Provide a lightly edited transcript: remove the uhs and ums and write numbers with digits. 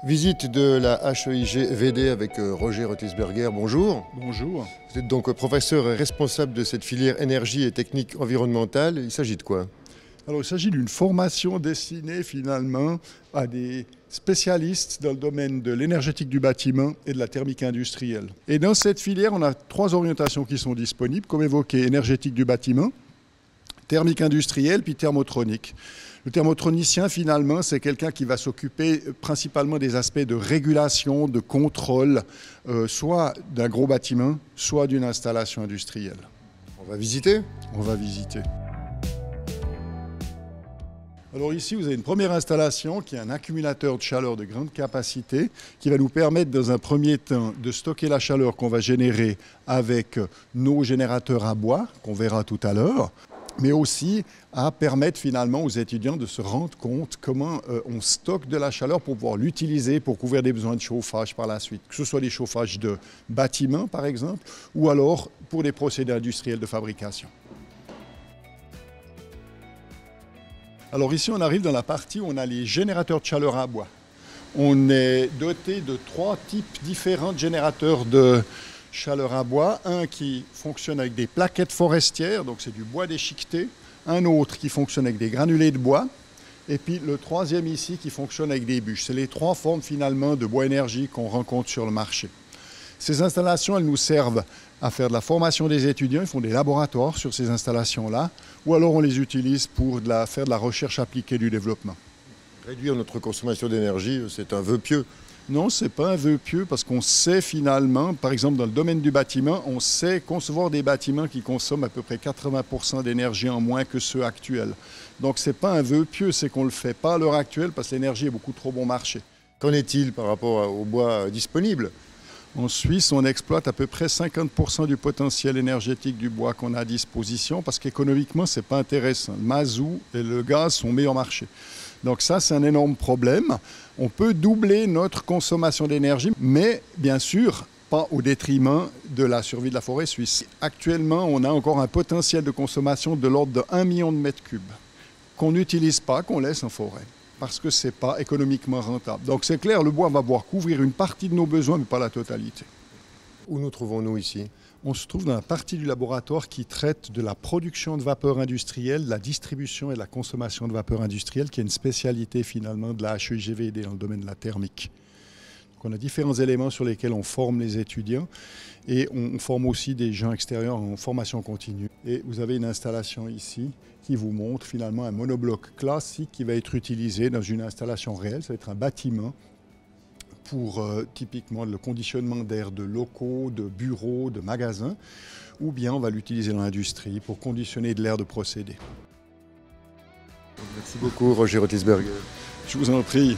Visite de la HEIG VD avec Roger Rotisberger, bonjour. Bonjour. Vous êtes donc professeur et responsable de cette filière énergie et technique environnementale. Il s'agit de quoi? Alors, il s'agit d'une formation destinée finalement à des spécialistes dans le domaine de l'énergétique du bâtiment et de la thermique industrielle. Et dans cette filière, on a 3 orientations qui sont disponibles, comme évoqué, énergétique du bâtiment, thermique industrielle, puis thermotronique. Le thermotronicien, finalement, c'est quelqu'un qui va s'occuper principalement des aspects de régulation, de contrôle, soit d'un gros bâtiment, soit d'une installation industrielle. On va visiter? On va visiter. Alors ici, vous avez une première installation qui est un accumulateur de chaleur de grande capacité qui va nous permettre dans un premier temps de stocker la chaleur qu'on va générer avec nos générateurs à bois, qu'on verra tout à l'heure, mais aussi à permettre finalement aux étudiants de se rendre compte comment on stocke de la chaleur pour pouvoir l'utiliser pour couvrir des besoins de chauffage par la suite, que ce soit des chauffages de bâtiments par exemple, ou alors pour des procédés industriels de fabrication. Alors ici, on arrive dans la partie où on a les générateurs de chaleur à bois. On est doté de 3 types différents de générateurs de chaleur à bois. Un qui fonctionne avec des plaquettes forestières, donc c'est du bois déchiqueté. Un autre qui fonctionne avec des granulés de bois. Et puis le troisième ici qui fonctionne avec des bûches. C'est les 3 formes finalement de bois énergie qu'on rencontre sur le marché. Ces installations, elles nous servent à faire de la formation des étudiants. Ils font des laboratoires sur ces installations-là. Ou alors on les utilise pour faire de la recherche appliquée du développement. Réduire notre consommation d'énergie, c'est un vœu pieux. Non, ce n'est pas un vœu pieux parce qu'on sait finalement, par exemple dans le domaine du bâtiment, on sait concevoir des bâtiments qui consomment à peu près 80% d'énergie en moins que ceux actuels. Donc ce n'est pas un vœu pieux, c'est qu'on ne le fait pas à l'heure actuelle parce que l'énergie est beaucoup trop bon marché. Qu'en est-il par rapport au bois disponible? En Suisse, on exploite à peu près 50% du potentiel énergétique du bois qu'on a à disposition parce qu'économiquement, ce n'est pas intéressant. Le mazout et le gaz sont meilleurs marché. Donc ça, c'est un énorme problème. On peut doubler notre consommation d'énergie, mais bien sûr, pas au détriment de la survie de la forêt suisse. Actuellement, on a encore un potentiel de consommation de l'ordre de 1 million de mètres cubes qu'on n'utilise pas, qu'on laisse en forêt, parce que ce n'est pas économiquement rentable. Donc c'est clair, le bois va pouvoir couvrir une partie de nos besoins, mais pas la totalité. Où nous trouvons-nous ici? On se trouve dans la partie du laboratoire qui traite de la production de vapeur industrielle, de la distribution et de la consommation de vapeur industrielle, qui est une spécialité finalement de la HEIG-VD dans le domaine de la thermique. Donc on a différents éléments sur lesquels on forme les étudiants et on forme aussi des gens extérieurs en formation continue. Et vous avez une installation ici qui vous montre finalement un monobloc classique qui va être utilisé dans une installation réelle, ça va être un bâtiment pour typiquement le conditionnement d'air de locaux, de bureaux, de magasins, ou bien on va l'utiliser dans l'industrie pour conditionner de l'air de procédé. Merci beaucoup Roger Rotisberger. Je vous en prie.